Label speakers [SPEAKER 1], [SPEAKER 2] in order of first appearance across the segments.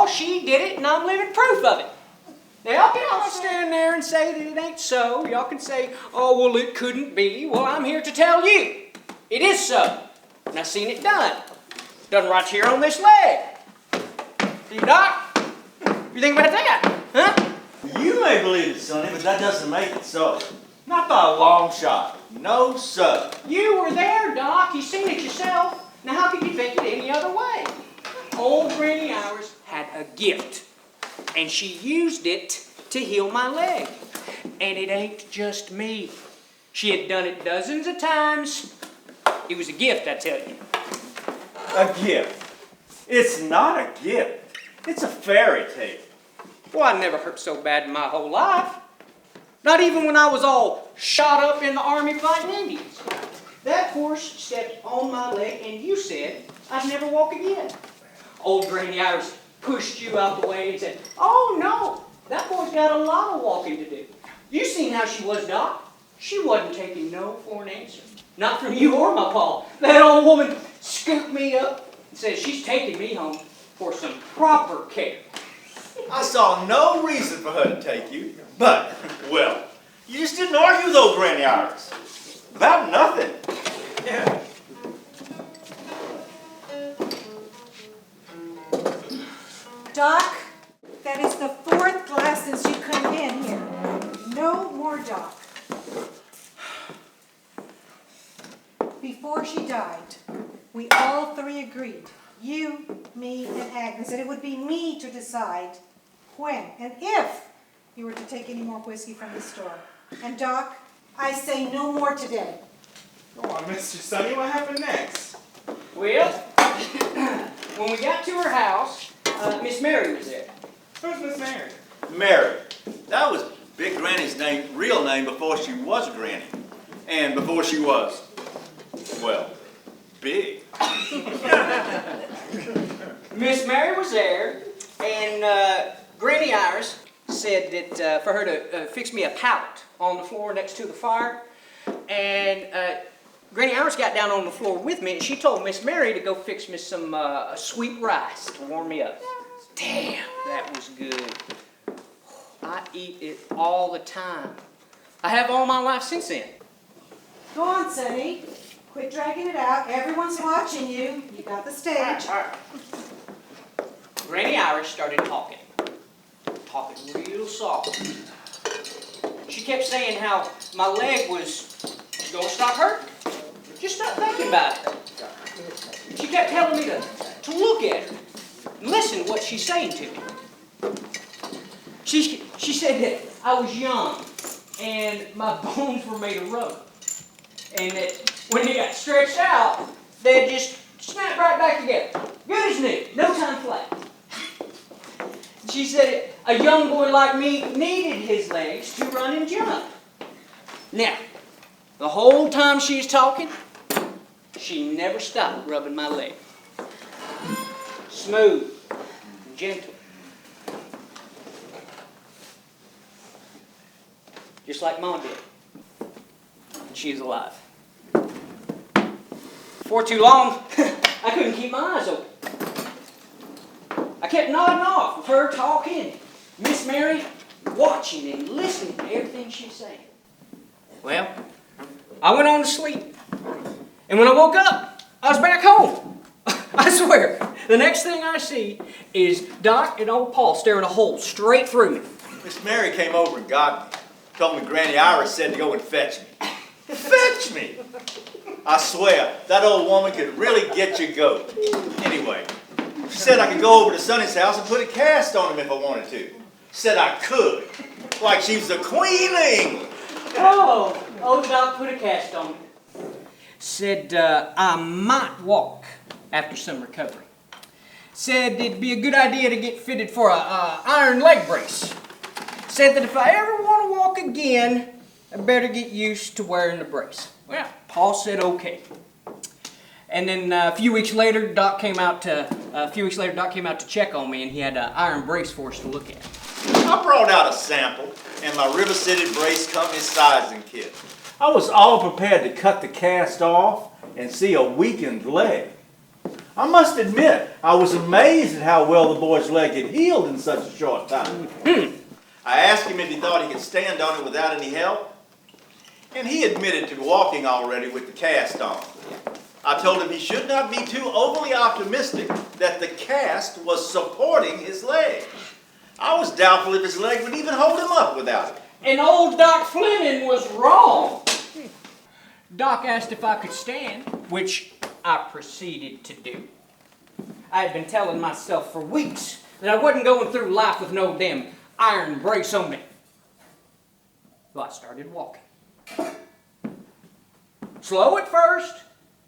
[SPEAKER 1] Paul, she did it, and I'm living proof of it. Now, y'all can all stand there and say that it ain't so. Y'all can say, oh, well, it couldn't be. Well, I'm here to tell you, it is so. And I've seen it done. Done right here on this leg. See, Doc? You think about that? Huh?
[SPEAKER 2] You may believe it, Sonny, but that doesn't make it so. Not by a long shot. No, sir.
[SPEAKER 1] You were there, Doc. You seen it yourself. Now, how could you think it any other way? Old Granny Iris had a gift, and she used it to heal my leg. And it ain't just me. She had done it dozens of times. It was a gift, I tell you.
[SPEAKER 2] A gift? It's not a gift. It's a fairy tale.
[SPEAKER 1] Well, I never hurt so bad in my whole life. Not even when I was all shot up in the army fighting Indians. That horse stepped on my leg and you said I'd never walk again. Old Granny Iris pushed you out the way and said, oh no, that boy's got a lot of walking to do. You seen how she was, Doc. She wasn't taking no for an answer. Not from you or my pa. That old woman scooped me up and said she's taking me home for some proper care.
[SPEAKER 2] I saw no reason for her to take you, but, well, you just didn't argue with old Granny Iris. About nothing. Yeah.
[SPEAKER 3] Doc, that is the 4th glass since you come in here. No more Doc. Before she died, we all 3 agreed, you, me, and Agnes, that it would be me to decide when and if you were to take any more whiskey from the store. And Doc, I say no more today.
[SPEAKER 4] Oh, I missed you, Sonny. What happened next?
[SPEAKER 1] Well, when we got to her house, Miss Mary was there.
[SPEAKER 4] Who's Miss Mary?
[SPEAKER 2] Mary. That was Big Granny's real name before she was a granny. And before she was, well, big.
[SPEAKER 1] Miss Mary was there, and Granny Iris said that for her to fix me a pallet on the floor next to the fire. And Granny Iris got down on the floor with me, and she told Miss Mary to go fix me some sweet rice to warm me up. Damn, that was good. I eat it all the time. I have all my life since then.
[SPEAKER 3] Go on, Sonny. Quit dragging it out. Everyone's watching you. You got the stage.
[SPEAKER 1] All right. Granny Iris started talking real soft. She kept saying how my leg was going to stop hurting. Just stop thinking about it. She kept telling me to look at her and listen to what she's saying to me. She said that I was young and my bones were made of rubber. And that when they got stretched out, they'd just snap right back together. Good as new, no time flat. She said a young boy like me needed his legs to run and jump. Now, the whole time she was talking, she never stopped rubbing my leg. Smooth, gentle. Just like Mom did. She is alive. For too long, I couldn't keep my eyes open. I kept nodding off with her talking, Miss Mary watching and listening to everything she was saying. Well, I went on to sleep. And when I woke up, I was back home. I swear, the next thing I see is Doc and old Paul staring a hole straight through me.
[SPEAKER 2] Miss Mary came over and got me. Told me Granny Iris said to go and fetch me. Fetch me! I swear, that old woman could really get your goat. Anyway, she said I could go over to Sonny's house and put a cast on him if I wanted to. Said I could. Like she was the Queen of England.
[SPEAKER 1] Oh, old Doc put a cast on me. Said I might walk after some recovery. Said it'd be a good idea to get fitted for a iron leg brace. Said that if I ever want to walk again, I better get used to wearing the brace. Well, Paul said okay. And then a few weeks later, Doc came out to check on me, and he had an iron brace for us to look at.
[SPEAKER 2] I brought out a sample and my River City Brace Company sizing kit. I was all prepared to cut the cast off and see a weakened leg. I must admit, I was amazed at how well the boy's leg had healed in such a short time. I asked him if he thought he could stand on it without any help, and he admitted to walking already with the cast on. I told him he should not be too overly optimistic that the cast was supporting his leg. I was doubtful if his leg would even hold him up without it.
[SPEAKER 1] And old Doc Fleming was wrong. Doc asked if I could stand, which I proceeded to do. I had been telling myself for weeks that I wasn't going through life with no damn iron brace on me. Well, I started walking. Slow at first,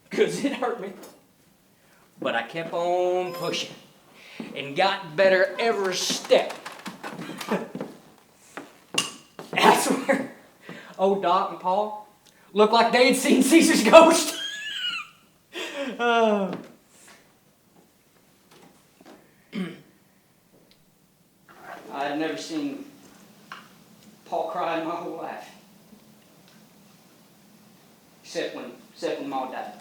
[SPEAKER 1] because it hurt me. But I kept on pushing and got better every step. I swear, old Doc and Paul looked like they had seen Caesar's ghost. I had never seen Paul cry in my whole life. Except when Ma died.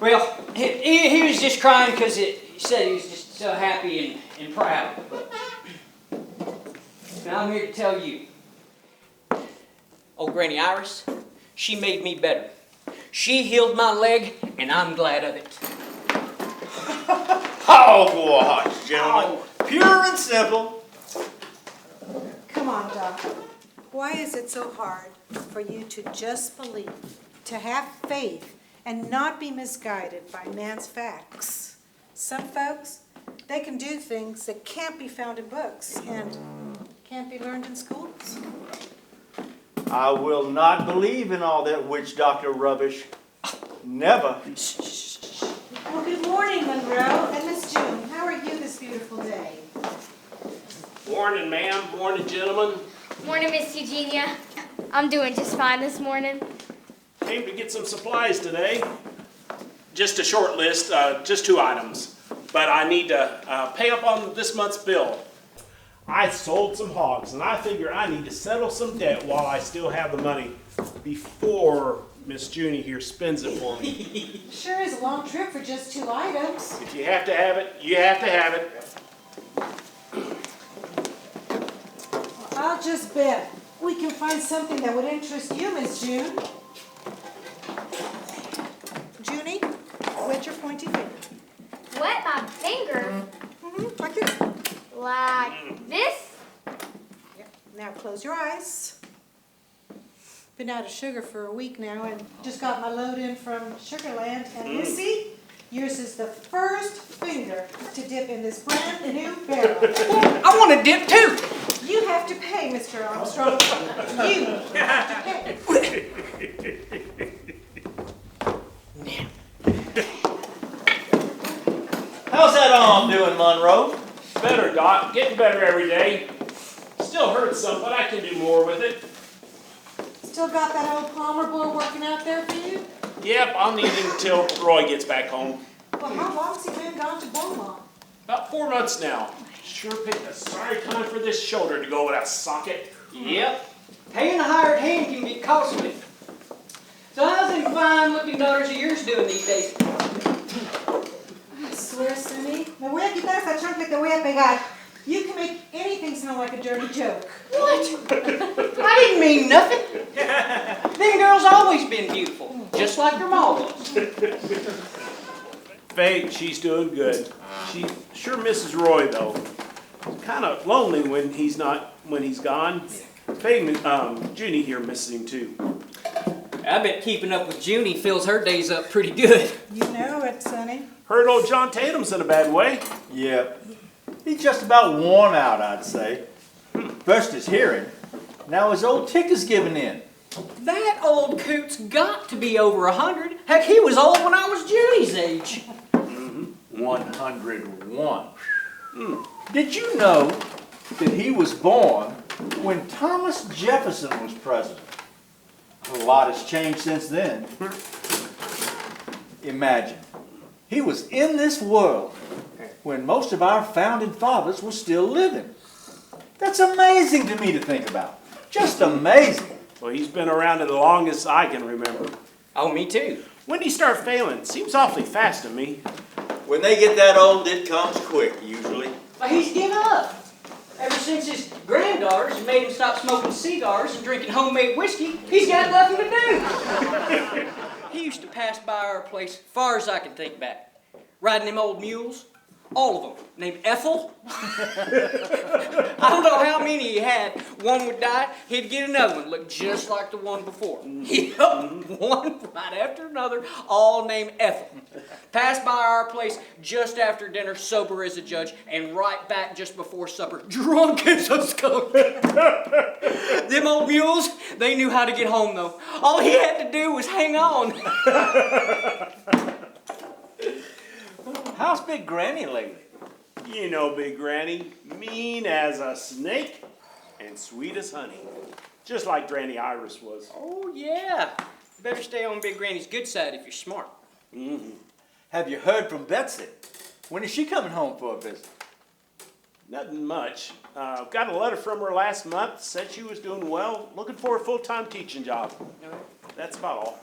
[SPEAKER 1] Well, he was just crying because he said he was just so happy and proud. But now I'm here to tell you, old Granny Iris, she made me better. She healed my leg, and I'm glad of it.
[SPEAKER 2] Hogwash, gentlemen. Pure and simple.
[SPEAKER 3] Come on, Doc. Why is it so hard for you to just believe, to have faith, and not be misguided by man's facts? Some folks, they can do things that can't be found in books and can't be learned in schools.
[SPEAKER 2] I will not believe in all that witch doctor rubbish. Never.
[SPEAKER 3] Well, good morning, Monroe and Miss June. How are you this beautiful day?
[SPEAKER 5] Morning, ma'am. Morning, gentlemen.
[SPEAKER 6] Morning, Miss Eugenia. I'm doing just fine this morning.
[SPEAKER 5] Came to get some supplies today. Just a short list, just 2 items. But I need to pay up on this month's bill. I sold some hogs, and I figure I need to settle some debt while I still have the money before Miss Junie here spends it for me.
[SPEAKER 3] Sure is a long trip for just 2 items.
[SPEAKER 5] If you have to have it, you have to have it.
[SPEAKER 3] I'll just bet we can find something that would interest you, Miss June. Junie, wet your pointy finger.
[SPEAKER 6] Wet my finger?
[SPEAKER 3] Like this.
[SPEAKER 6] Like this?
[SPEAKER 3] Yep. Now close your eyes. Been out of sugar for a week now and just got my load in from Sugarland. And Missy, yours is the first finger to dip in this brand new barrel.
[SPEAKER 1] I want to dip too.
[SPEAKER 3] You have to pay, Mr. Armstrong. You have to pay.
[SPEAKER 2] How's that arm doing, Monroe?
[SPEAKER 5] Better, Doc. Getting better every day. Still hurts some, but I can do more with it.
[SPEAKER 3] Still got that old Palmer boy working out there for you?
[SPEAKER 5] Yep, I'll need him until Roy gets back home.
[SPEAKER 3] Well, how long's he been gone to Beaumont?
[SPEAKER 5] About 4 months now. Sure picked a sorry time for this shoulder to go without socket.
[SPEAKER 1] Yep. Paying a hired hand can get costly. So how's them fine-looking daughters of yours doing these days?
[SPEAKER 3] I swear, Sonny, me voy a quitar esa chancla y te voy a pegar. You can make anything sound like a dirty joke.
[SPEAKER 1] What? I didn't mean nothing. Them girls always been beautiful, just like your ma was.
[SPEAKER 5] Faye, she's doing good. She sure misses Roy though. Kind of lonely when he's gone. Faye, Junie here misses him too.
[SPEAKER 1] I bet keeping up with Junie fills her days up pretty good.
[SPEAKER 3] You know it, Sonny.
[SPEAKER 5] Heard old John Tatum's in a bad way.
[SPEAKER 2] Yep. He's just about worn out, I'd say. First his hearing, now his old tick is giving in.
[SPEAKER 1] That old coot's got to be over 100. Heck, he was old when I was Junie's age.
[SPEAKER 2] 101. Did you know that he was born when Thomas Jefferson was president? A lot has changed since then. Imagine, he was in this world when most of our founding fathers were still living. That's amazing to me to think about. Just amazing.
[SPEAKER 5] Well, he's been around as long as I can remember.
[SPEAKER 1] Oh, me too.
[SPEAKER 5] When do you start failing? Seems awfully fast to me.
[SPEAKER 2] When they get that old, it comes quick, usually.
[SPEAKER 1] But he's given up. Ever since his granddaughters made him stop smoking cigars and drinking homemade whiskey, he's got nothing to do. He used to pass by our place far as I can think back, riding them old mules, all of them, named Ethel. I don't know how many he had. One would die, he'd get another one, look just like the one before. One right after another, all named Ethel. Passed by our place just after dinner, sober as a judge, and right back just before supper, drunk as a skunk. Them old mules, they knew how to get home though. All he had to do was hang on.
[SPEAKER 2] How's Big Granny lately?
[SPEAKER 5] You know Big Granny, mean as a snake and sweet as honey. Just like Granny Iris was.
[SPEAKER 1] Oh yeah, better stay on Big Granny's good side if you're smart.
[SPEAKER 5] Mm-hmm.
[SPEAKER 2] Have you heard from Betsy? When is she coming home for a visit?
[SPEAKER 5] Nothing much. Got a letter from her last month, said she was doing well, looking for a full-time teaching job. That's about all.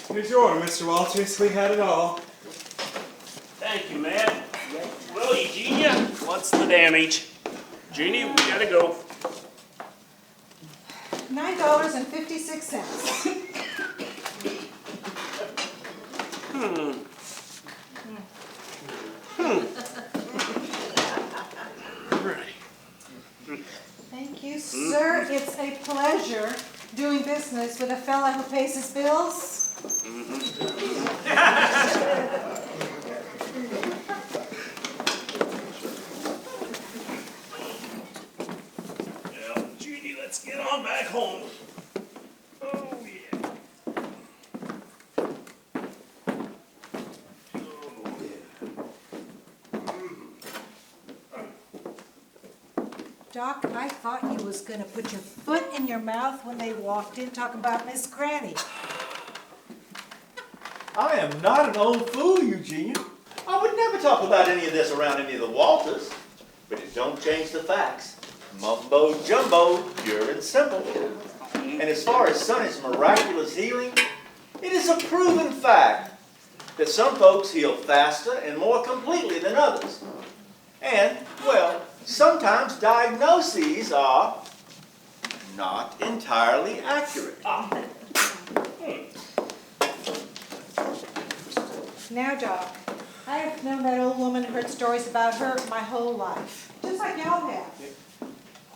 [SPEAKER 4] Here's your order, Mr. Walters. We had it all.
[SPEAKER 5] Thank you, man. Well, Eugenia, what's the damage? Jeannie, we gotta go.
[SPEAKER 3] $9.56.
[SPEAKER 5] Right.
[SPEAKER 3] Thank you, sir. It's a pleasure doing business with a fella who pays his bills.
[SPEAKER 5] Well, Jeannie, let's get on back home. Oh, yeah.
[SPEAKER 3] Doc, I thought you was gonna put your foot in your mouth when they walked in talking about Miss Granny.
[SPEAKER 2] I am not an old fool, Eugenia. I would never talk about any of this around any of the Walters. But it don't change the facts. Mumbo jumbo, pure and simple. And as far as Sonny's miraculous healing, it is a proven fact that some folks heal faster and more completely than others. And, well, sometimes diagnoses are not entirely accurate.
[SPEAKER 3] Now, Doc, I have known that old woman and heard stories about her my whole life, just like y'all have.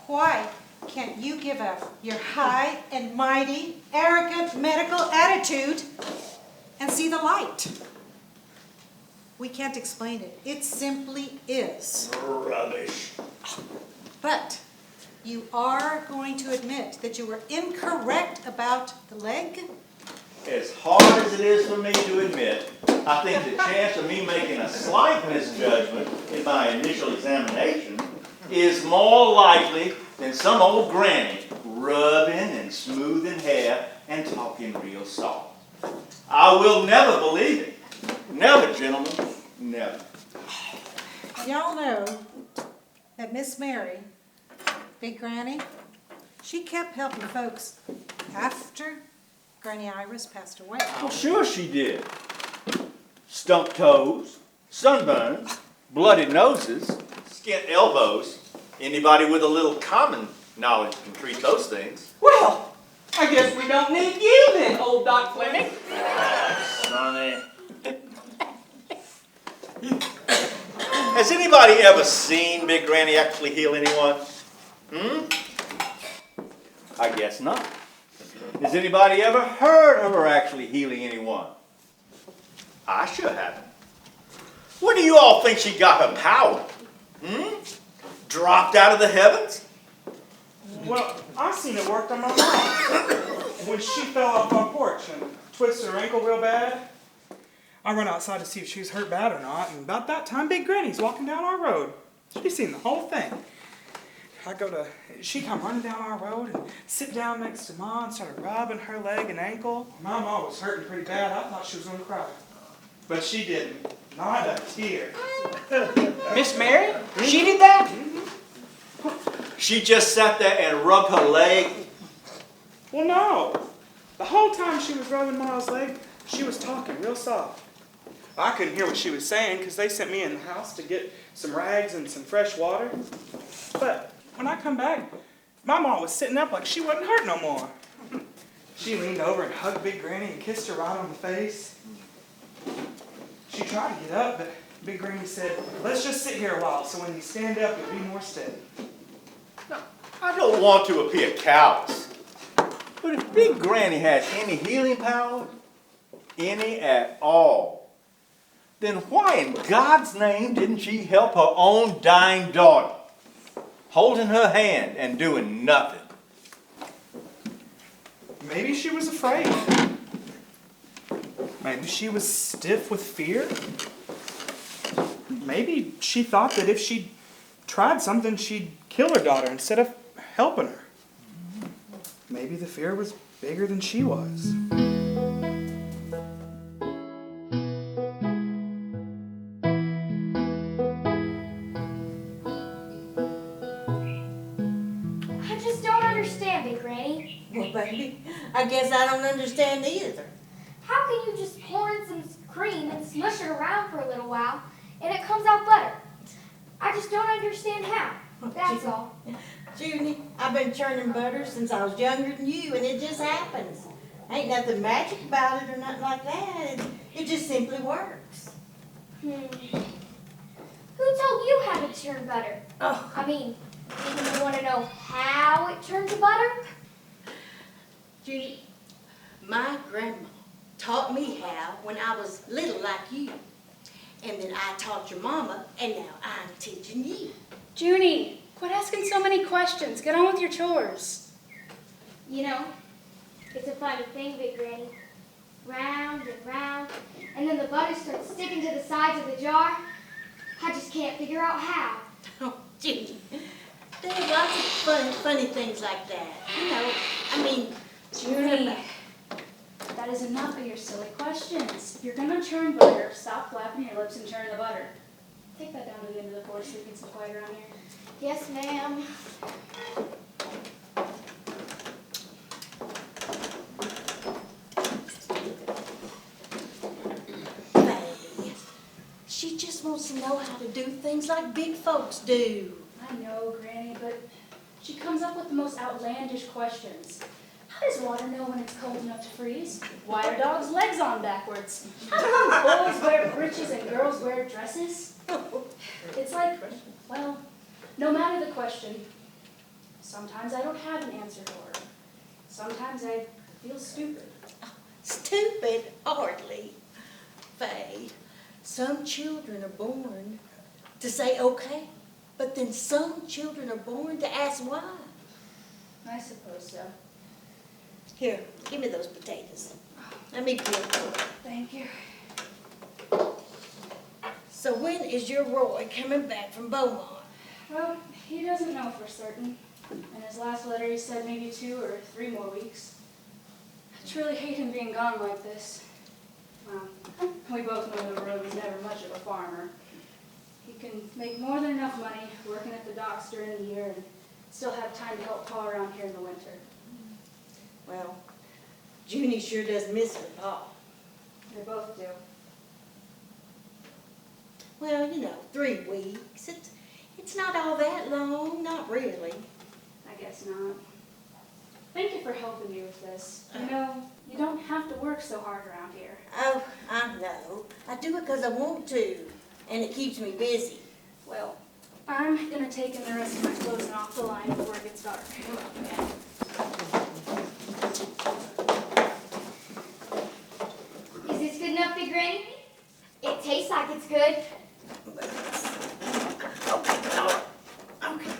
[SPEAKER 3] Why can't you give up your high and mighty, arrogant medical attitude and see the light? We can't explain it. It simply is.
[SPEAKER 5] Rubbish.
[SPEAKER 3] But you are going to admit that you were incorrect about the leg?
[SPEAKER 2] As hard as it is for me to admit, I think the chance of me making a slight misjudgment in my initial examination is more likely than some old granny rubbing and smoothing hair and talking real soft. I will never believe it. Never, gentlemen. Never.
[SPEAKER 3] Y'all know that Miss Mary, Big Granny, she kept helping folks after Granny Iris passed away.
[SPEAKER 2] Well, sure she did. Stumped toes, sunburns, bloody noses, skint elbows. Anybody with a little common knowledge can treat those things.
[SPEAKER 1] Well, I guess we don't need you then, old Doc Fleming.
[SPEAKER 2] Sonny. Has anybody ever seen Big Granny actually heal anyone? I guess not. Has anybody ever heard of her actually healing anyone? I sure haven't. Where do you all think she got her power? Dropped out of the heavens?
[SPEAKER 4] Well, I seen it worked on my mom. When she fell off our porch and twisted her ankle real bad, I run outside to see if she was hurt bad or not, and about that time, Big Granny's walking down our road. She seen the whole thing. She come running down our road and sit down next to Ma and started rubbing her leg and ankle. My ma was hurting pretty bad. I thought she was going to cry. But she didn't. Not a tear.
[SPEAKER 1] Miss Mary? She did that?
[SPEAKER 2] She just sat there and rubbed her leg?
[SPEAKER 4] Well, no. The whole time she was rubbing Ma's leg, She was talking real soft. I couldn't hear what she was saying because they sent me in the house to get some rags and some fresh water. But when I come back, my mom was sitting up like she wasn't hurt no more. She leaned over and hugged Big Granny and kissed her right on the face. She tried to get up, but Big Granny said, let's just sit here a while so when you stand up, you'll be more steady.
[SPEAKER 2] Now, I don't want to appear callous, but if Big Granny had any healing power, any at all, then why in God's name didn't she help her own dying daughter, holding her hand and doing nothing?
[SPEAKER 4] Maybe she was afraid. Maybe she was stiff with fear. Maybe she thought that if she tried something, she'd kill her daughter instead of helping her. Maybe the fear was bigger than she was.
[SPEAKER 6] I just don't understand, Big Granny.
[SPEAKER 7] Well, baby, I guess I don't understand either.
[SPEAKER 6] How can you just pour in some cream and smush it around for a little while and it comes out butter? I just don't understand how. That's all.
[SPEAKER 7] Junie, I've been churning butter since I was younger than you, and it just happens. Ain't nothing magic about it or nothing like that. It just simply works.
[SPEAKER 6] Who told you how to churn butter?
[SPEAKER 7] Oh,
[SPEAKER 6] I mean, even you want to know how it turns to butter?
[SPEAKER 7] Junie, my grandma taught me how when I was little like you. And then I taught your mama, and now I'm teaching you.
[SPEAKER 8] Junie, quit asking so many questions. Get on with your chores.
[SPEAKER 6] You know, it's a funny thing, Big Granny. Round and round, and then the butter starts sticking to the sides of the jar. I just can't figure out how.
[SPEAKER 7] Oh, Junie, there are lots of funny things like that. You know, I mean,
[SPEAKER 8] Junie, that is enough of your silly questions. If you're gonna churn butter, stop flapping your lips and churn the butter. Take that down to the end of the floor so we can sit quiet around here.
[SPEAKER 6] Yes, ma'am.
[SPEAKER 7] Faye, she just wants to know how to do things like big folks do.
[SPEAKER 8] I know, Granny, but she comes up with the most outlandish questions. How does water know when it's cold enough to freeze? Why are dogs' legs on backwards? How come boys wear breeches and girls wear dresses? It's like, well, no matter the question, sometimes I don't have an answer for her. Sometimes I feel stupid.
[SPEAKER 7] Stupid, hardly. Faye, some children are born to say okay, but then some children are born to ask why.
[SPEAKER 8] I suppose so.
[SPEAKER 7] Here, give me those potatoes. Let me peel them.
[SPEAKER 8] Thank you.
[SPEAKER 7] So when is your Roy coming back from Beaumont?
[SPEAKER 8] Well, he doesn't know for certain. In his last letter he said maybe 2 or 3 more weeks. I truly hate him being gone like this. Well, we both know that Roy was never much of a farmer. He can make more than enough money working at the docks during the year and still have time to help Pa around here in the winter.
[SPEAKER 7] Well, Junie sure does miss her pa.
[SPEAKER 8] They both do.
[SPEAKER 7] Well, you know, 3 weeks. It's not all that long, not really.
[SPEAKER 8] I guess not. Thank you for helping me with this. You know, you don't have to work so hard around here.
[SPEAKER 7] Oh, I know. I do it because I want to, and it keeps me busy.
[SPEAKER 8] Well, I'm gonna take in the rest of my clothes off the line before it gets dark.
[SPEAKER 6] Is this good enough, Big Granny? It tastes like it's good.
[SPEAKER 7] Okay.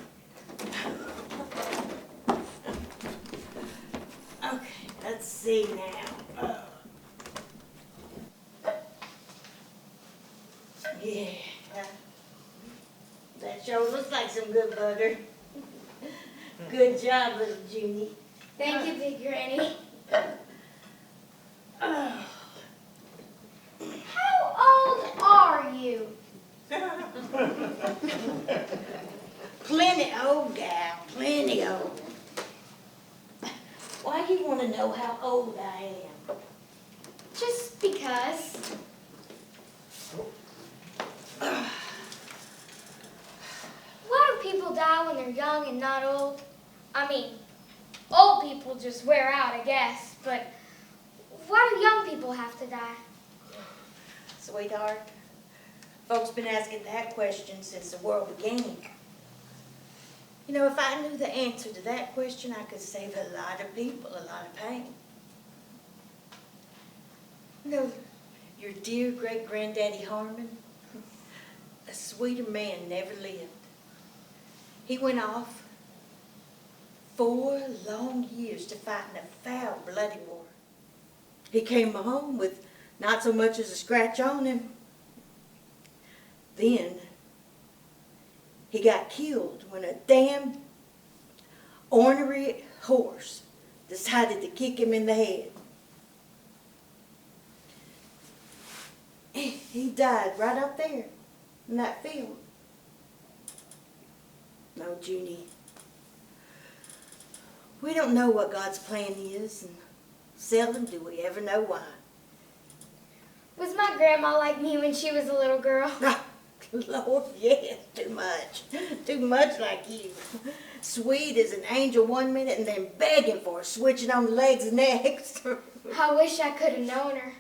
[SPEAKER 7] Okay, let's see now. Yeah. That sure looks like some good butter. Good job, little Junie.
[SPEAKER 6] Thank you, Big Granny. How old are you?
[SPEAKER 7] Plenty old, gal. Plenty old. Why do you want to know how old I am?
[SPEAKER 6] Just because why do people die when they're young and not old? I mean, old people just wear out, I guess, but why do young people have to die?
[SPEAKER 7] Sweetheart, folks been asking that question since the world began. You know, if I knew the answer to that question, I could save a lot of people a lot of pain. You know, your dear great-granddaddy Harmon, a sweeter man never lived. He went off 4 long years to fight in a foul, bloody war. He came home with not so much as a scratch on him. Then he got killed when a damn ornery horse decided to kick him in the head. He died right up there in that field. No, Junie, we don't know what God's plan is, and seldom do we ever know why.
[SPEAKER 6] Was my grandma like me when she was a little girl?
[SPEAKER 7] Lord, yes, too much. Too much like you. Sweet as an angel one minute and then begging for her, switching on legs the next.
[SPEAKER 6] I wish I could have known her.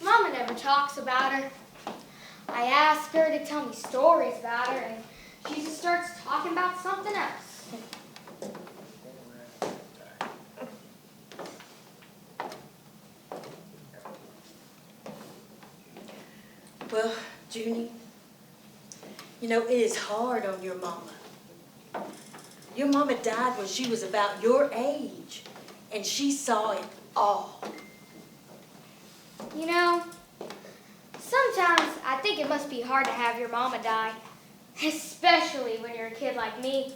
[SPEAKER 6] Mama never talks about her. I ask her to tell me stories about her, and she just starts talking about something else.
[SPEAKER 7] Well, Junie, you know, it is hard on your mama. Your mama died when she was about your age, and she saw it all.
[SPEAKER 6] You know, sometimes I think it must be hard to have your mama die, especially when you're a kid like me.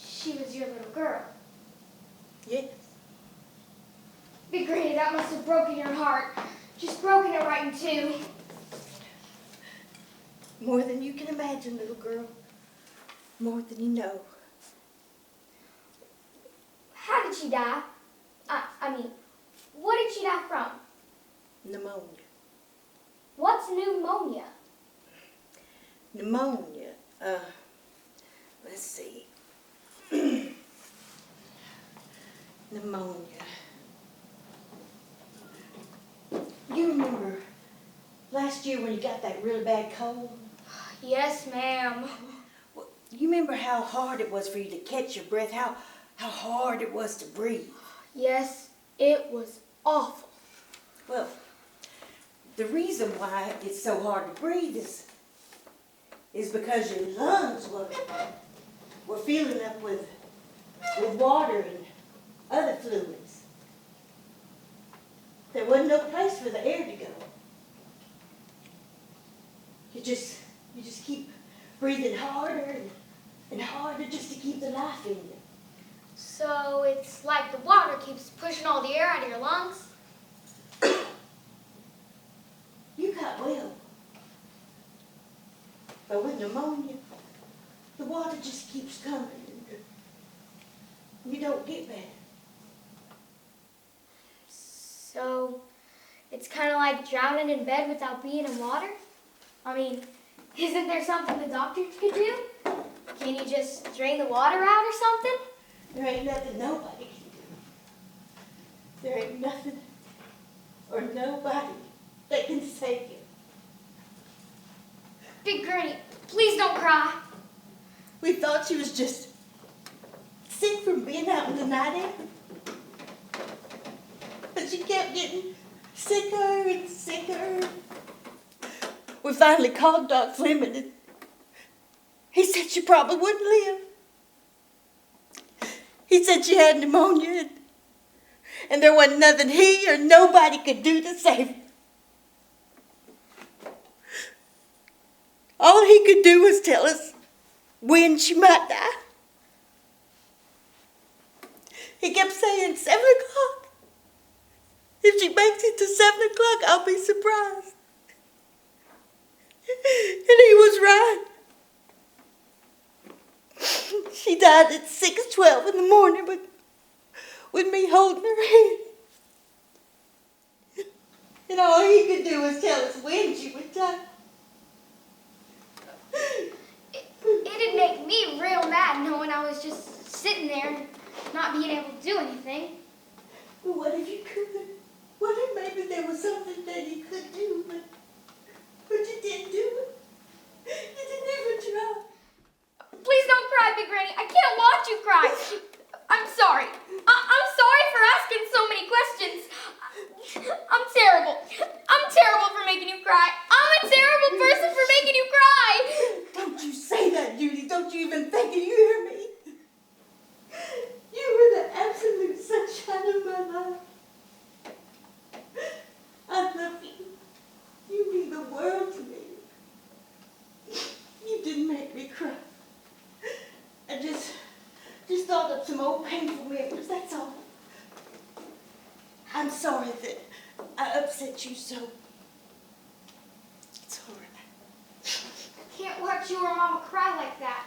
[SPEAKER 6] She was your little girl.
[SPEAKER 7] Yes.
[SPEAKER 6] Big Granny, that must have broken your heart. Just broken it right in two.
[SPEAKER 7] More than you can imagine, little girl. More than you know.
[SPEAKER 6] How did she die? I mean, what did she die from?
[SPEAKER 7] Pneumonia.
[SPEAKER 6] What's pneumonia?
[SPEAKER 7] Pneumonia. Let's see. Pneumonia. You remember last year when you got that really bad cold?
[SPEAKER 6] Yes, ma'am.
[SPEAKER 7] Well, you remember how hard it was for you to catch your breath, how hard it was to breathe?
[SPEAKER 6] Yes, it was awful.
[SPEAKER 7] Well, the reason why it's so hard to breathe is because your lungs were filling up with water and other fluids. There wasn't no place for the air to go. You just keep breathing harder and harder just to keep the life in you.
[SPEAKER 6] So it's like the water keeps pushing all the air out of your lungs?
[SPEAKER 7] You got well. But with pneumonia, the water just keeps coming. You don't get better.
[SPEAKER 6] So it's kind of like drowning in bed without being in water? I mean, isn't there something the doctors could do? Can you just drain the water out or something?
[SPEAKER 7] There ain't nothing nobody can do. There ain't nothing or nobody that can save you.
[SPEAKER 6] Big Granny, please don't cry.
[SPEAKER 7] We thought she was just sick from being out in the night air. But she kept getting sicker and sicker. We finally called Doc Fleming, and he said she probably wouldn't live. He said she had pneumonia, and there wasn't nothing he or nobody could do to save her. All he could do was tell us when she might die. He kept saying 7 o'clock. If she makes it to 7 o'clock, I'll be surprised. And he was right. She died at 6:12 in the morning, but with me holding her hand. And all he could do was tell us when she would die.
[SPEAKER 6] It'd make me real mad knowing I was just sitting there and not being able to do anything.
[SPEAKER 7] Well, what if you could? What if maybe there was something that you could do, but you didn't do it? You didn't even try.
[SPEAKER 6] Please don't cry, Big Granny. I can't watch you cry. I'm sorry. I'm sorry for asking so many questions. I'm terrible. I'm terrible for making you cry. I'm a terrible person for making you cry.
[SPEAKER 7] Don't you say that, Judy. Don't you even think it. You hear me? You were the absolute sunshine of my life. I love you. You mean the world to me. You didn't make me cry. I just thought of some old painful memories, that's all. I'm sorry that I upset you so. It's all right.
[SPEAKER 6] I can't watch you or Mama cry like that.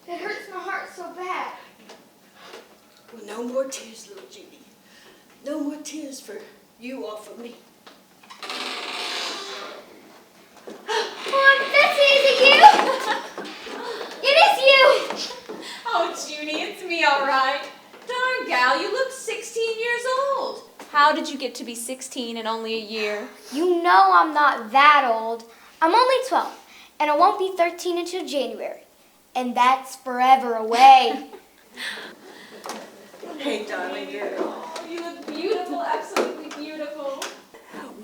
[SPEAKER 6] It hurts my heart so bad.
[SPEAKER 7] Well, no more tears, little Judy. No more tears for you or for me.
[SPEAKER 6] Mom, Betsy, is it you? It is you!
[SPEAKER 9] Oh, Judy, it's me, all right. Darn gal, you look 16 years old. How did you get to be 16 in only a year?
[SPEAKER 6] You know I'm not that old. I'm only 12, and I won't be 13 until January. And that's forever away.
[SPEAKER 7] Hey, darling girl.
[SPEAKER 9] Oh, you look beautiful, absolutely beautiful.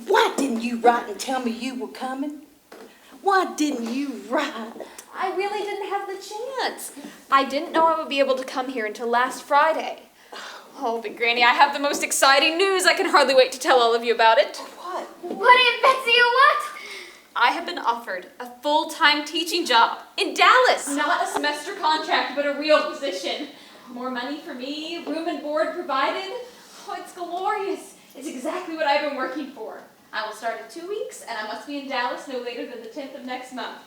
[SPEAKER 7] Why didn't you write and tell me you were coming? Why didn't you write?
[SPEAKER 9] I really didn't have the chance. I didn't know I would be able to come here until last Friday. Oh, Big Granny, I have the most exciting news. I can hardly wait to tell all of you about it.
[SPEAKER 7] What?
[SPEAKER 6] What is Betsy or what?
[SPEAKER 9] I have been offered a full-time teaching job in Dallas. Not a semester contract, but a real position. More money for me, room and board provided. Oh, it's glorious. It's exactly what I've been working for. I will start in 2 weeks, and I must be in Dallas no later than the 10th of next month.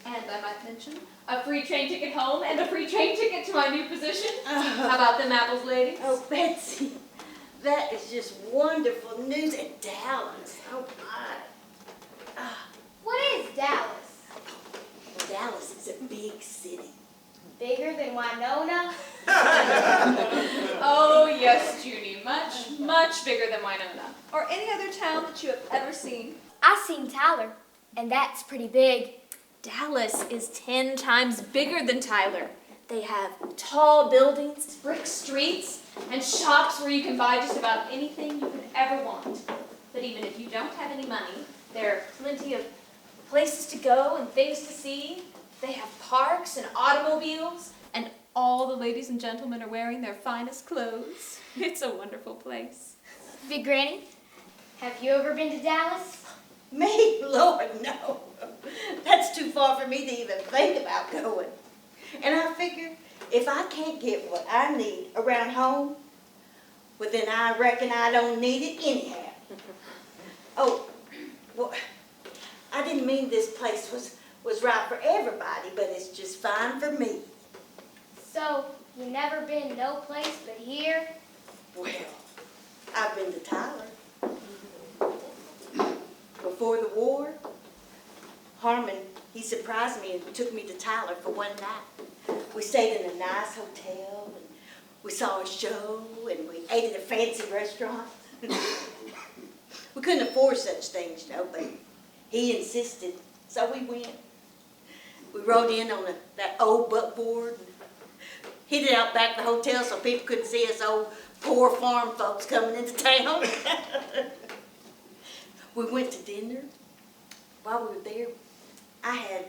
[SPEAKER 9] And I might mention a free train ticket home and a free train ticket to my new position. How about them apples, ladies?
[SPEAKER 7] Oh, Betsy, that is just wonderful news in Dallas. Oh, my.
[SPEAKER 6] What is Dallas?
[SPEAKER 7] Dallas is a big city.
[SPEAKER 6] Bigger than Winona?
[SPEAKER 9] Oh, yes, Judy. Much, much bigger than Winona. Or any other town that you have ever seen.
[SPEAKER 6] I've seen Tyler, and that's pretty big.
[SPEAKER 9] Dallas is 10 times bigger than Tyler. They have tall buildings, brick streets, and shops where you can buy just about anything you could ever want. But even if you don't have any money, there are plenty of places to go and things to see. They have parks and automobiles, and all the ladies and gentlemen are wearing their finest clothes. It's a wonderful place.
[SPEAKER 6] Big Granny, have you ever been to Dallas?
[SPEAKER 7] Me? Lord, no. That's too far for me to even think about going. And I figure if I can't get what I need around home, well, then I reckon I don't need it anyhow. Oh, well, I didn't mean this place was right for everybody, but it's just fine for me.
[SPEAKER 6] So, you never been no place but here?
[SPEAKER 7] Well, I've been to Tyler. Before the war, Harmon, he surprised me and took me to Tyler for one night. We stayed in a nice hotel, and we saw a show, and we ate at a fancy restaurant. We couldn't afford such things, you know, but he insisted, so we went. We rode in on that old buckboard, and hid it out back of the hotel so people couldn't see us old poor farm folks coming into town. We went to dinner. While we were there, I had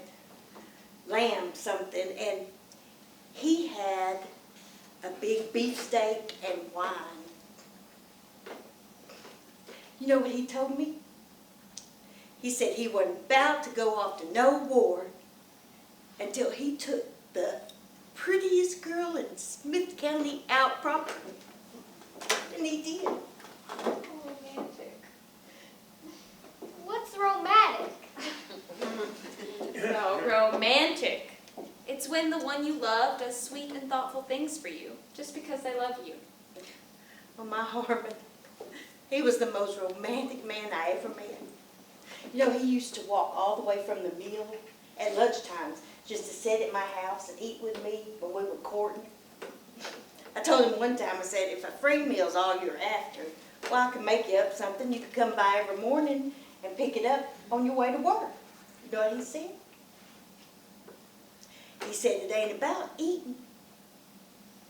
[SPEAKER 7] lamb something, and he had a big beefsteak and wine. You know what he told me? He said he wasn't about to go off to no war until he took the prettiest girl in Smith County out proper. And he did.
[SPEAKER 6] Romantic. What's romantic?
[SPEAKER 9] No, romantic. It's when the one you love does sweet and thoughtful things for you, just because they love you.
[SPEAKER 7] Well, my Harmon, he was the most romantic man I ever met. You know, he used to walk all the way from the mill at lunchtimes just to sit at my house and eat with me when we were courting. I told him one time, I said, if a free meal's all you're after, well, I can make you up something. You could come by every morning and pick it up on your way to work. You know what he said? He said, it ain't about eating.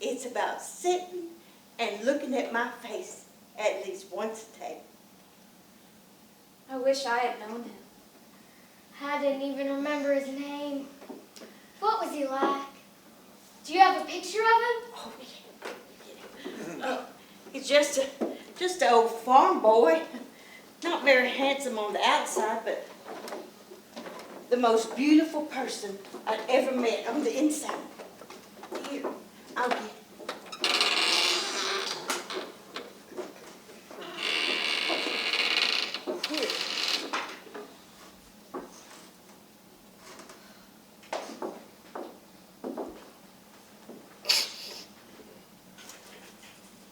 [SPEAKER 7] It's about sitting and looking at my face at least once a day.
[SPEAKER 9] I wish I had known him.
[SPEAKER 6] I didn't even remember his name. What was he like? Do you have a picture of him?
[SPEAKER 7] Oh, yeah. He's just an old farm boy. Not very handsome on the outside, but the most beautiful person I've ever met on the inside. Here, I'll get it. Here.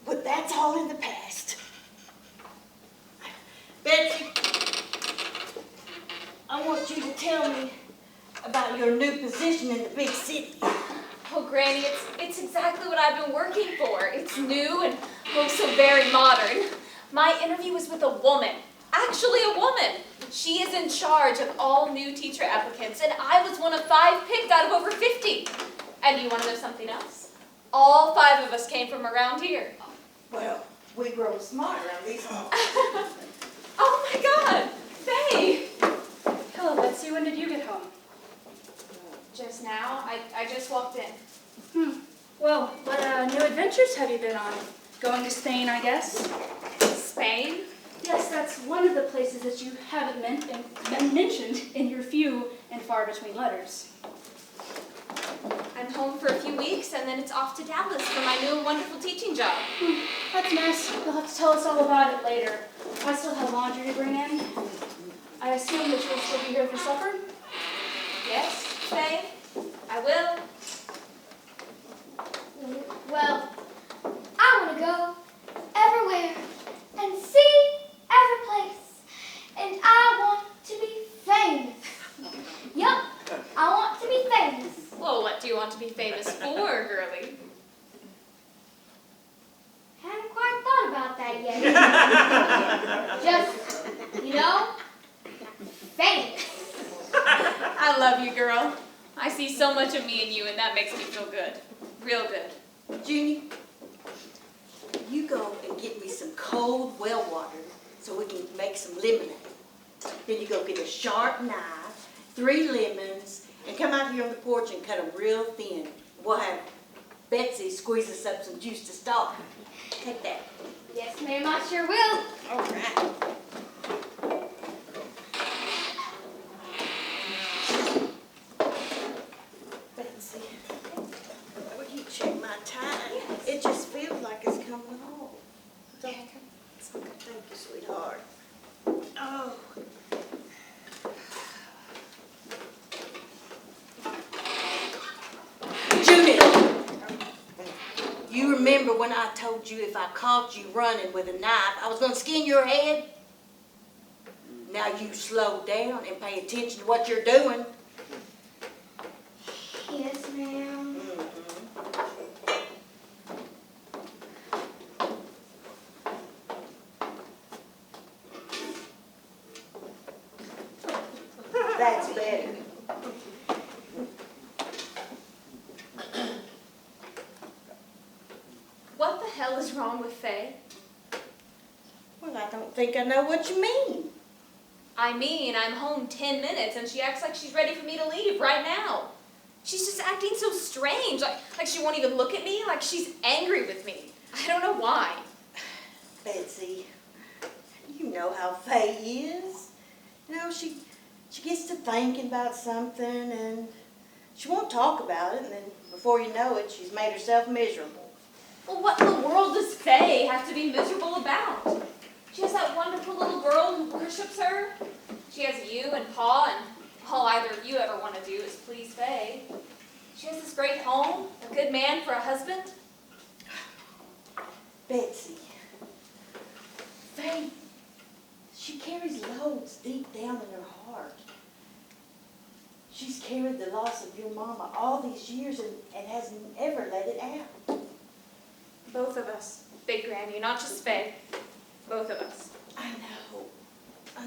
[SPEAKER 7] But that's all in the past. Betsy, I want you to tell me about your new position in the big city.
[SPEAKER 9] Oh, Granny, it's exactly what I've been working for. It's new and oh, so very modern. My interview was with a woman. Actually a woman. She is in charge of all new teacher applicants, and I was one of 5 picked out of over 50. And you want to know something else? All 5 of us came from around here.
[SPEAKER 7] Well, we grow smart around these homes.
[SPEAKER 9] Oh my God, Faye!
[SPEAKER 8] Hello, Betsy. When did you get home?
[SPEAKER 9] Just now, I just walked in.
[SPEAKER 8] Well, what new adventures have you been on? Going to Spain, I guess?
[SPEAKER 9] Spain?
[SPEAKER 8] Yes, that's one of the places that you haven't mentioned in your few and far between letters.
[SPEAKER 9] I'm home for a few weeks, and then it's off to Dallas for my new and wonderful teaching job.
[SPEAKER 8] That's nice. You'll have to tell us all about it later. I still have laundry to bring in. I assume that you'll still be here for supper?
[SPEAKER 9] Yes, Faye, I will.
[SPEAKER 6] Well, I want to go everywhere and see every place. And I want to be famous. Yup, I want to be famous.
[SPEAKER 9] Well, what do you want to be famous for, girlie?
[SPEAKER 6] Haven't quite thought about that yet. Just, you know, famous.
[SPEAKER 9] I love you, girl. I see so much of me in you, and that makes me feel good. Real good.
[SPEAKER 7] Junior, you go and get me some cold well water so we can make some lemonade. Then you go get a sharp knife, 3 lemons, and come out here on the porch and cut them real thin. We'll have Betsy squeeze us up some juice to start. Take that.
[SPEAKER 6] Yes, ma'am, I sure will.
[SPEAKER 7] All right. Betsy, will you check my tie? It just feels like it's coming off. Thank you, sweetheart. Oh. Judith, you remember when I told you if I caught you running with a knife, I was going to skin your head? Now you slow down and pay attention to what you're doing.
[SPEAKER 6] Yes, ma'am.
[SPEAKER 7] That's better.
[SPEAKER 9] What the hell is wrong with Faye?
[SPEAKER 7] Well, I don't think I know what you mean.
[SPEAKER 9] I mean, I'm home 10 minutes, and she acts like she's ready for me to leave right now. She's just acting so strange, like she won't even look at me, like she's angry with me. I don't know why.
[SPEAKER 7] Betsy, you know how Faye is. You know, she gets to thinking about something and she won't talk about it, and then before you know it, she's made herself miserable.
[SPEAKER 9] Well, what in the world does Faye have to be miserable about? She has that wonderful little girl who worships her. She has you and Pa, and all either of you ever want to do is please Faye. She has this great home, a good man for a husband.
[SPEAKER 7] Betsy, Faith, she carries loads deep down in her heart. She's carried the loss of your mama all these years and hasn't ever let it out.
[SPEAKER 9] Both of us, Big Granny, not just Faye. Both of us.
[SPEAKER 7] I know. I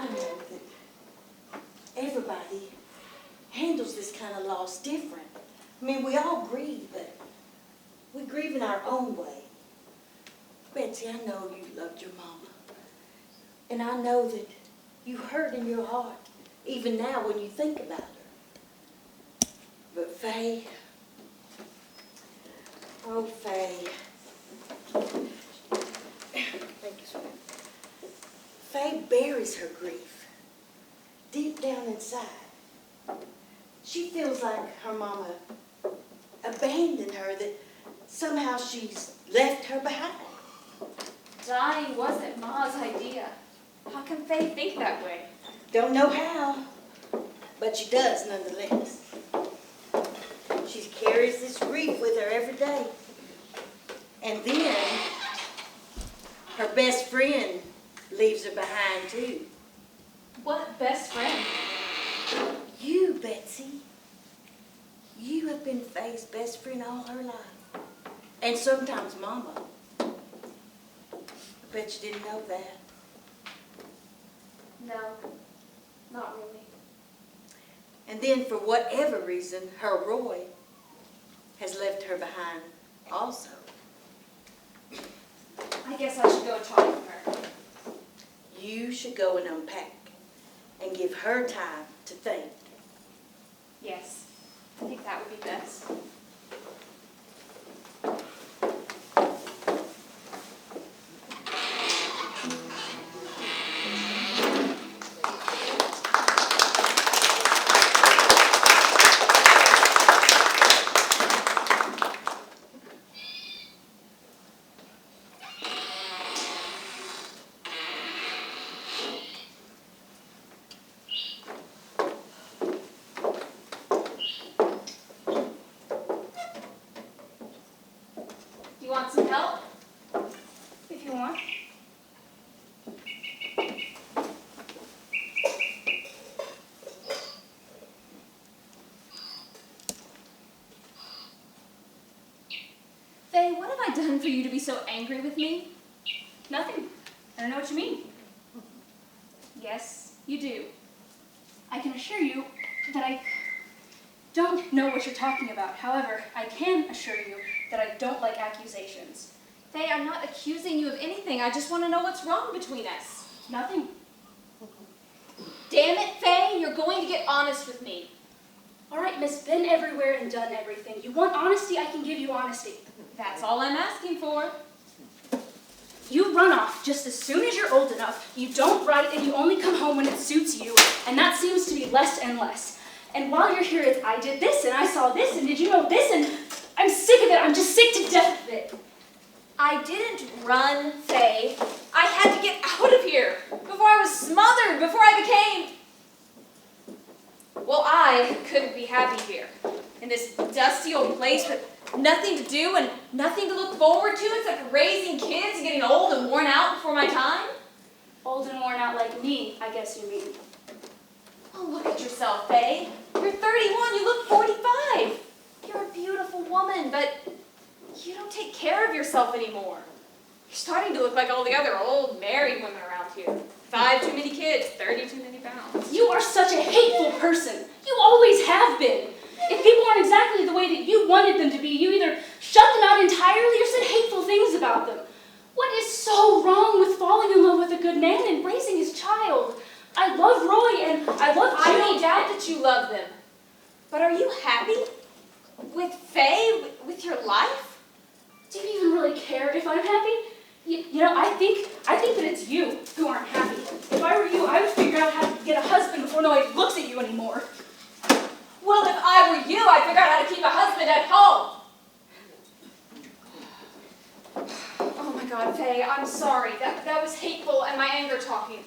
[SPEAKER 7] know that everybody handles this kind of loss different. I mean, we all grieve, but we grieve in our own way. Betsy, I know you loved your mama. And I know that you hurt in your heart, even now when you think about her. But Faye, oh Faye. Thank you, sweetie. Faye buries her grief deep down inside. She feels like her mama abandoned her, that somehow she's left her behind.
[SPEAKER 9] Dying wasn't Ma's idea. How can Faye think that way?
[SPEAKER 7] Don't know how, but she does nonetheless. She carries this grief with her every day. And then her best friend leaves her behind too.
[SPEAKER 9] What best friend?
[SPEAKER 7] You, Betsy. You have been Faye's best friend all her life. And sometimes Mama. I bet you didn't know that.
[SPEAKER 9] No, not really.
[SPEAKER 7] And then for whatever reason, her Roy has left her behind also.
[SPEAKER 9] I guess I should go and talk with her.
[SPEAKER 7] You should go and unpack and give her time to think.
[SPEAKER 9] Yes, I think that would be best. Do you want some help? If you want. Faye, what have I done for you to be so angry with me? Nothing. I don't know what you mean. Yes, you do. I can assure you that I don't know what you're talking about. However, I can assure you that I don't like accusations. Faye, I'm not accusing you of anything. I just want to know what's wrong between us. Nothing. Damn it, Faye, you're going to get honest with me.
[SPEAKER 8] All right, miss, been everywhere and done everything. You want honesty, I can give you honesty.
[SPEAKER 9] That's all I'm asking for.
[SPEAKER 8] You run off just as soon as you're old enough. You don't write and you only come home when it suits you. And that seems to be less and less. And while you're here, it's I did this and I saw this and did you know this and I'm sick of it. I'm just sick to death of it.
[SPEAKER 9] I didn't run, Faye. I had to get out of here before I was smothered, before I became... Well, I couldn't be happy here in this dusty old place with nothing to do and nothing to look forward to except raising kids and getting old and worn out before my time.
[SPEAKER 8] Old and worn out like me, I guess you mean.
[SPEAKER 9] Oh, look at yourself, Faye. You're 31, you look 45. You're a beautiful woman, but you don't take care of yourself anymore. You're starting to look like all the other old married women around here. 5 too many kids, 30 too many pounds.
[SPEAKER 8] You are such a hateful person. You always have been. If people aren't exactly the way that you wanted them to be, you either shut them out entirely or said hateful things about them. What is so wrong with falling in love with a good man and raising his child? I love Roy and I love
[SPEAKER 9] I
[SPEAKER 8] Jill.
[SPEAKER 9] don't doubt that you love them. But are you happy? With Faye? With your life?
[SPEAKER 8] Do you even really care if I'm happy? You know, I think that it's you who aren't happy. If I were you, I would figure out how to get a husband before nobody looks at you anymore.
[SPEAKER 9] Well, if I were you, I'd figure out how to keep a husband at home. Oh my God, Faye, I'm sorry. That was hateful and my anger talking.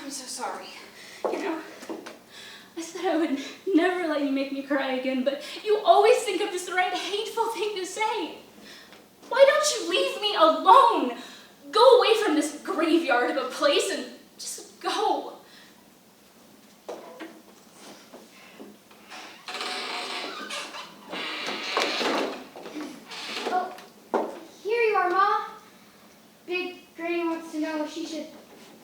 [SPEAKER 9] I'm so sorry.
[SPEAKER 8] You know, I said I would never let you make me cry again, but you always think of just the right hateful thing to say. Why don't you leave me alone? Go away from this graveyard of a place and just go.
[SPEAKER 6] Oh, here you are, Ma. Big Granny wants to know if she should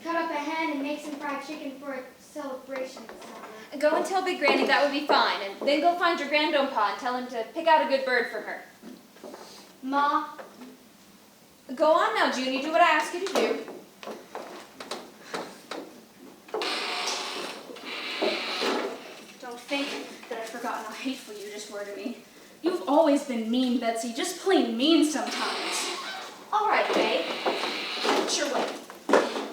[SPEAKER 6] cut up a hen and make some fried chicken for a celebration this summer.
[SPEAKER 9] Go and tell Big Granny that would be fine, and then go find your grandpa and tell him to pick out a good bird for her.
[SPEAKER 6] Ma,
[SPEAKER 9] Go on now, Junie, do what I ask you to do.
[SPEAKER 8] Don't think that I've forgotten how hateful you just were to me. You've always been mean, Betsy, just plain mean sometimes.
[SPEAKER 9] All right, Faye. Get your way.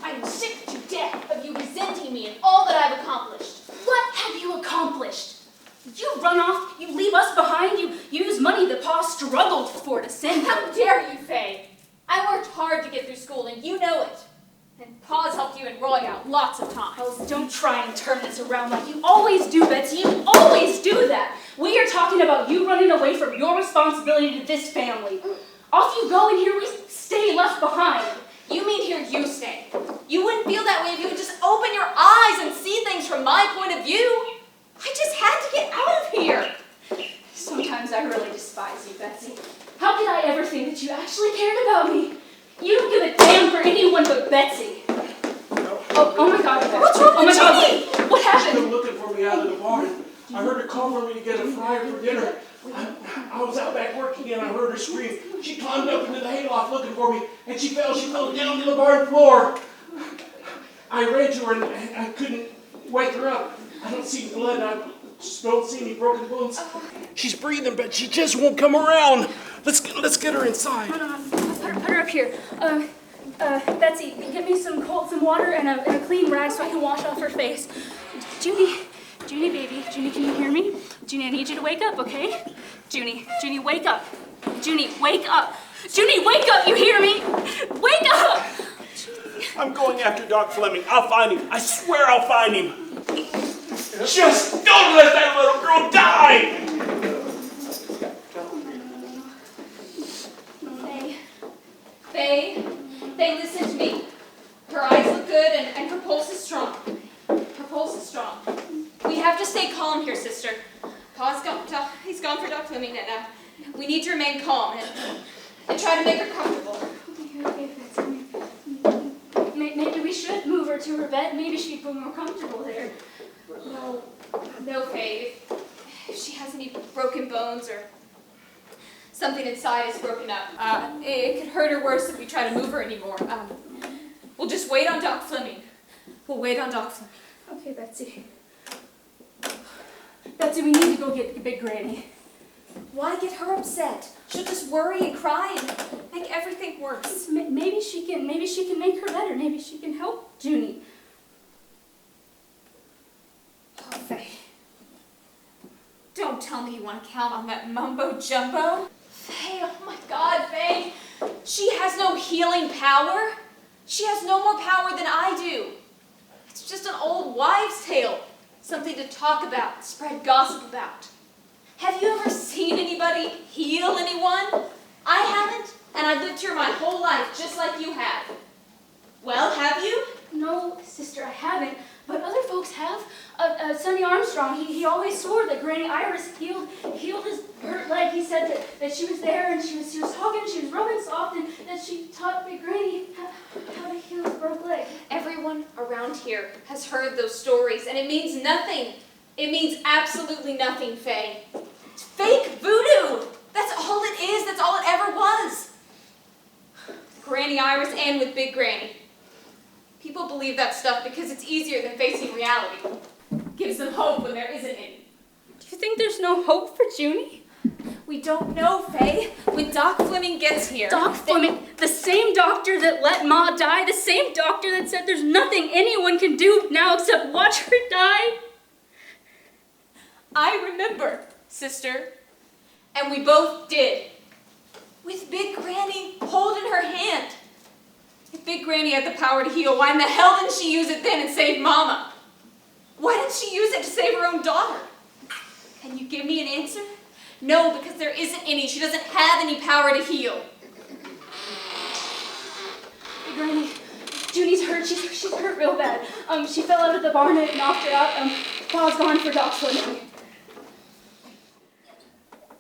[SPEAKER 9] I am sick to death of you resenting me and all that I've accomplished.
[SPEAKER 8] What have you accomplished? You run off, you leave us behind, you use money that Pa struggled for to send you.
[SPEAKER 9] How dare you, Faye? I worked hard to get through school, and you know it. And Pa's helped you and Roy out lots of times.
[SPEAKER 8] Oh, don't try and turn this around like you always do, Betsy. You always do that. We are talking about you running away from your responsibility to this family. Off you go, and here we stay left behind.
[SPEAKER 9] You mean here you stay? You wouldn't feel that way if you would just open your eyes and see things from my point of view. I just had to get out of here.
[SPEAKER 8] Sometimes I really despise you, Betsy. How could I ever think that you actually cared about me? You don't give a damn for anyone but Betsy. Oh my God, Betsy.
[SPEAKER 9] What's wrong
[SPEAKER 8] Oh my
[SPEAKER 9] with
[SPEAKER 8] God,
[SPEAKER 9] Junie?
[SPEAKER 8] what
[SPEAKER 5] She's
[SPEAKER 8] happened?
[SPEAKER 5] been looking for me out of the barn. I heard her call for me to get a fryer for dinner. I was out back working and I heard her scream. She climbed up into the hayloft looking for me, and she fell down to the barn floor. I ran to her and I couldn't wake her up. I don't see blood, I don't see any broken bones. She's breathing, but she just won't come around. Let's get her inside.
[SPEAKER 8] Hold on, put her up here. Betsy, get me some water and a clean rag so I can wash off her face. Junie, baby, Junie, can you hear me? Junie, I need you to wake up, okay? Junie, wake up. Junie, wake up. Junie, wake up, you hear me? Wake up!
[SPEAKER 5] I'm going after Doc Fleming. I'll find him. I swear I'll find him. Just don't let that little girl die!
[SPEAKER 9] Faye, listen to me. Her eyes look good and her pulse is strong. Her pulse is strong. We have to stay calm here, sister. Pa's gone. He's gone for Doc Fleming, and we need to remain calm and try to make her comfortable.
[SPEAKER 8] Okay, Betsy. Maybe we should move her to her bed. Maybe she'd feel more comfortable there.
[SPEAKER 9] No, Faye. If she has any broken bones or something inside is broken up, it could hurt her worse if we try to move her anymore. We'll just wait on Doc Fleming. We'll wait on Doc Fleming.
[SPEAKER 8] Okay, Betsy. Betsy, we need to go get Big Granny.
[SPEAKER 9] Why get her upset? She'll just worry and cry and make everything worse.
[SPEAKER 8] Maybe she can make her better. Maybe she can help Junie.
[SPEAKER 9] Oh, Faye. Don't tell me you want to count on that mumbo jumbo. Faye, oh my God, Faye. She has no healing power. She has no more power than I do. It's just an old wives' tale. Something to talk about, spread gossip about. Have you ever seen anybody heal anyone? I haven't, and I've lived here my whole life just like you have. Well, have you?
[SPEAKER 8] No, sister, I haven't. But other folks have. Sonny Armstrong, he always swore that Granny Iris healed his hurt leg. He said that she was there and she was talking, she was rubbing soft, and that she taught Big Granny how to heal his broke leg.
[SPEAKER 9] Everyone around here has heard those stories, and it means nothing. It means absolutely nothing, Faye. It's fake voodoo. That's all it is. That's all it ever was. With Granny Iris and with Big Granny. People believe that stuff because it's easier than facing reality. Gives them hope when there isn't any.
[SPEAKER 8] Do you think there's no hope for Junie?
[SPEAKER 9] We don't know, Faye. When Doc Fleming gets here...
[SPEAKER 8] Doc Fleming, the same doctor that let Ma die, the same doctor that said there's nothing anyone can do now except watch her die.
[SPEAKER 9] I remember, sister. And we both did. With Big Granny holding her hand. If Big Granny had the power to heal, why in the hell didn't she use it then and save Mama? Why didn't she use it to save her own daughter? Can you give me an answer? No, because there isn't any. She doesn't have any power to heal.
[SPEAKER 8] Granny, Junie's hurt. She's hurt real bad. She fell out of the barn and it knocked her out. Pa's gone for dog swimming.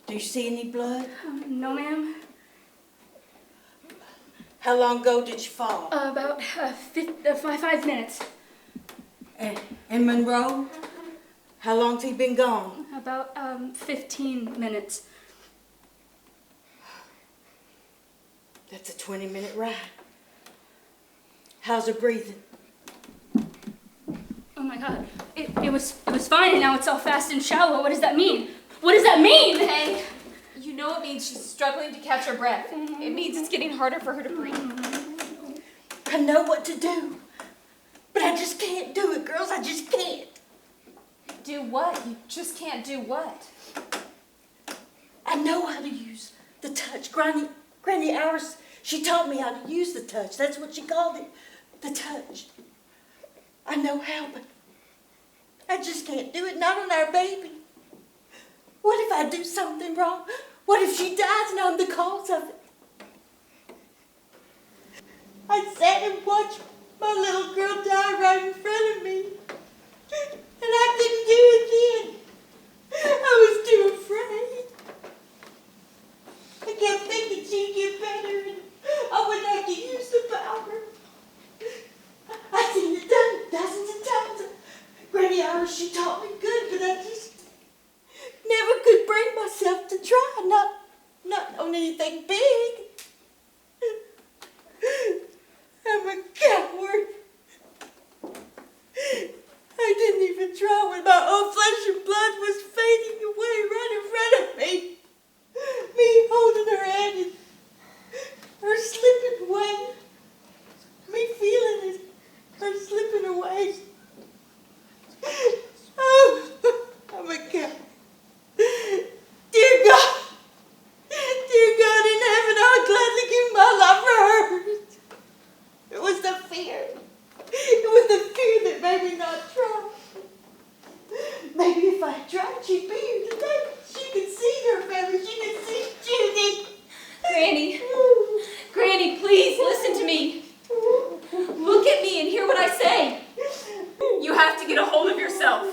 [SPEAKER 7] Do you see any blood?
[SPEAKER 8] No, ma'am.
[SPEAKER 7] How long ago did you fall?
[SPEAKER 8] About 5 minutes.
[SPEAKER 7] And Monroe? How long's he been gone?
[SPEAKER 8] About 15 minutes.
[SPEAKER 7] That's a 20-minute ride. How's her breathing?
[SPEAKER 8] Oh my God! It was fine, and now it's all fast and shallow. What does that mean? What does that mean?
[SPEAKER 9] Hey, you know it means she's struggling to catch her breath. It means it's getting harder for her to breathe.
[SPEAKER 7] I know what to do, but I just can't do it, girls. I just can't.
[SPEAKER 9] Do what? You just can't do what?
[SPEAKER 7] I know how to use the touch. Granny Iris, she taught me how to use the touch. That's what she called it, the touch. I know how, but I just can't do it, not on our baby. What if I do something wrong? What if she dies and I'm the cause of it? I sat and watched my little girl die right in front of me, and I couldn't do it then. I was too afraid. I kept thinking she'd get better and I wouldn't have to use the power. I've seen it done dozens of times. Granny Iris, she taught me good, but I just never could bring myself to try, not on anything big. I'm a coward. I didn't even try when my own flesh and blood was fading away right in front of me. Me holding her hand and her slipping away. Me feeling it, her slipping away. Oh, I'm a coward. Dear God in heaven, I would gladly give my life for her. It was the fear. It was the fear that made me not try. Maybe if I tried, she'd be here today. She could see her family. She could see Judy.
[SPEAKER 9] Granny, please listen to me. Look at me and hear what I say. You have to get a hold of yourself.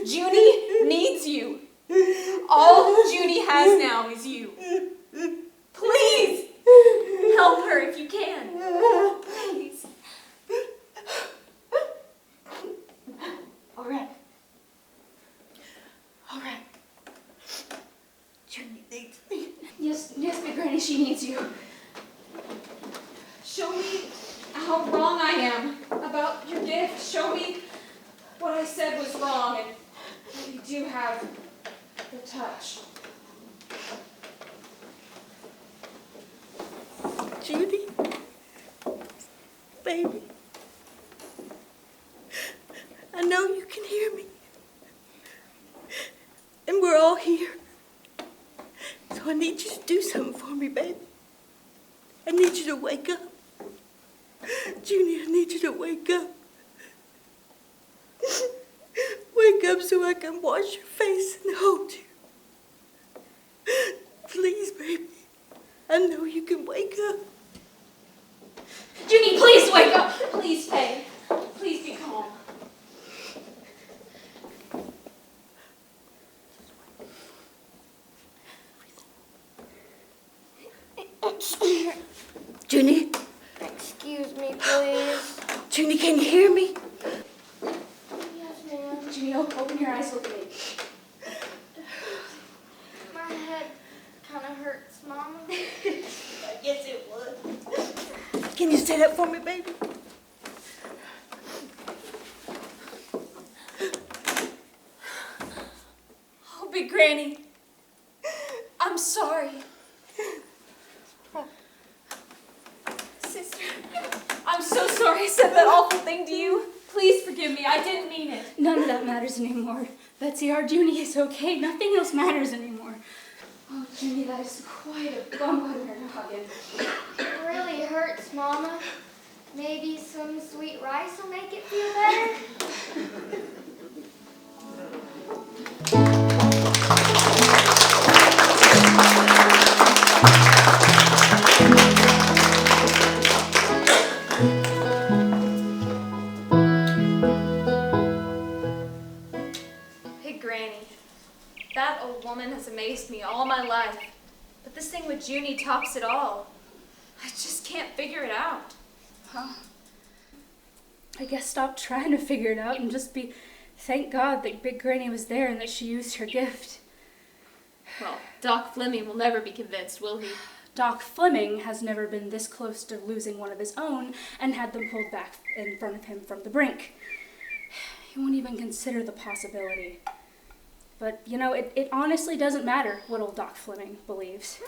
[SPEAKER 9] Junie needs you. All Junie has now is you. Please, help her if you can. Please.
[SPEAKER 7] All right. Judy needs me.
[SPEAKER 8] Yes, but Granny, she needs you.
[SPEAKER 9] Show me how wrong I am about your gift. Show me what I said was wrong, and you do have the touch.
[SPEAKER 7] Judy, baby, I know you can hear me, and we're all here, so I need you to do something for me, baby. I need you to wake up. Judy, I need you to wake up. Wake up so I can wash your face and hold you. Please, baby, I know you can wake up.
[SPEAKER 8] Junie, please wake up. Please, Faye.
[SPEAKER 9] Please be calm.
[SPEAKER 7] Judy?
[SPEAKER 6] Excuse me, please.
[SPEAKER 7] Judy, can you hear me?
[SPEAKER 6] Yes, ma'am.
[SPEAKER 8] Junie, open your eyes, look at me.
[SPEAKER 6] My head kind of hurts, Mama.
[SPEAKER 7] I guess it would. Can you stand up for me, baby?
[SPEAKER 9] Oh, Big Granny, I'm sorry. Sister, I'm so sorry I said that awful thing to you. Please forgive me, I didn't mean it.
[SPEAKER 8] None of that matters anymore. Betsy, our Junie is okay. Nothing else matters anymore. Oh, Junie, that is quite a bump on your noggin.
[SPEAKER 6] It really hurts, Mama. Maybe some sweet rice will make it feel better?
[SPEAKER 9] chased me all my life. But this thing with Junie tops it all. I just can't figure it out.
[SPEAKER 8] Well, I guess stop trying to figure it out and just be thank God that Big Granny was there and that she used her gift.
[SPEAKER 9] Well, Doc Fleming will never be convinced, will he?
[SPEAKER 8] Doc Fleming has never been this close to losing one of his own and had them pulled back in front of him from the brink. He won't even consider the possibility. But, you know, it honestly doesn't matter what old Doc Fleming believes.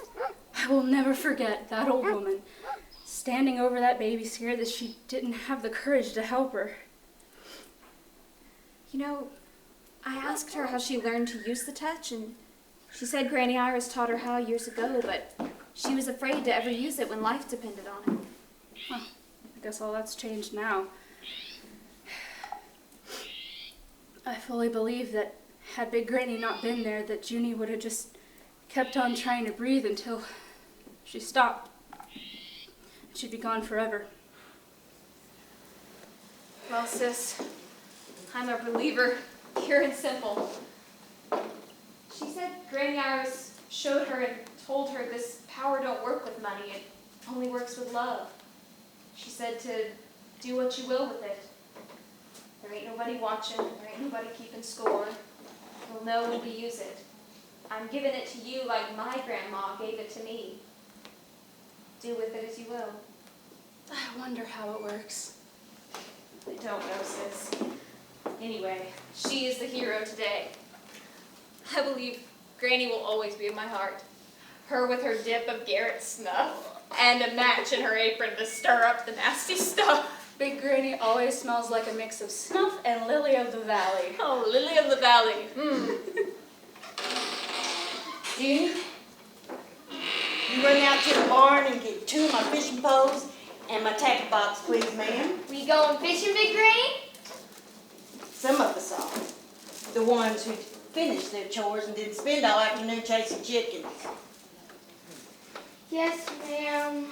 [SPEAKER 8] I will never forget that old woman standing over that baby scared that she didn't have the courage to help her.
[SPEAKER 9] You know, I asked her how she learned to use the touch, and she said Granny Iris taught her how years ago, but she was afraid to ever use it when life depended on it.
[SPEAKER 8] Well, I guess all that's changed now. I fully believe that had Big Granny not been there, that Junie would have just kept on trying to breathe until she stopped. She'd be gone forever.
[SPEAKER 9] Well, sis, I'm a believer, pure and simple. She said Granny Iris showed her and told her this power don't work with money, it only works with love. She said to do what you will with it. There ain't nobody watching, there ain't nobody keeping score. You'll know when to use it. I'm giving it to you like my grandma gave it to me. Do with it as you will.
[SPEAKER 8] I wonder how it works.
[SPEAKER 9] I don't know, sis. Anyway, she is the hero today. I believe Granny will always be in my heart. Her with her dip of Garrett snuff and a match in her apron to stir up the nasty stuff.
[SPEAKER 8] Big Granny always smells like a mix of snuff and lily of the valley.
[SPEAKER 9] Oh, lily of the valley.
[SPEAKER 7] Junie, you run out to the barn and get 2 of my fishing poles and my tackle box, please, ma'am.
[SPEAKER 6] We going fishing, Big Granny?
[SPEAKER 7] Some of us are. The ones who finished their chores and didn't spend all afternoon chasing chickens.
[SPEAKER 6] Yes, ma'am.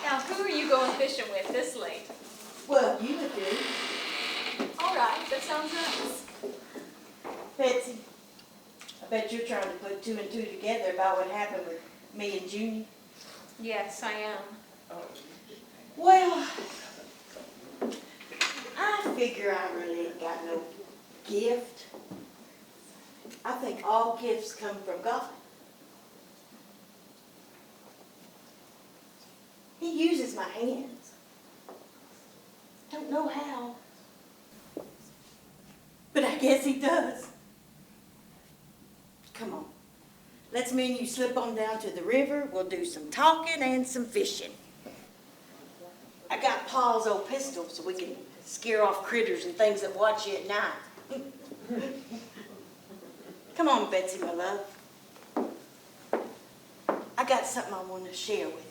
[SPEAKER 9] Now, who are you going fishing with this late?
[SPEAKER 7] Well, you would do.
[SPEAKER 9] All right, that sounds nice.
[SPEAKER 7] Betsy, I bet you're trying to put 2 and 2 together about what happened with me and Junie.
[SPEAKER 9] Yes, I am.
[SPEAKER 7] Well, I figure I really ain't got no gift. I think all gifts come from God. He uses my hands. Don't know how, but I guess he does. Come on, let's me and you slip on down to the river. We'll do some talking and some fishing. I got Paul's old pistol so we can scare off critters and things that watch you at night. Come on, Betsy, my love. I got something I want to share with you.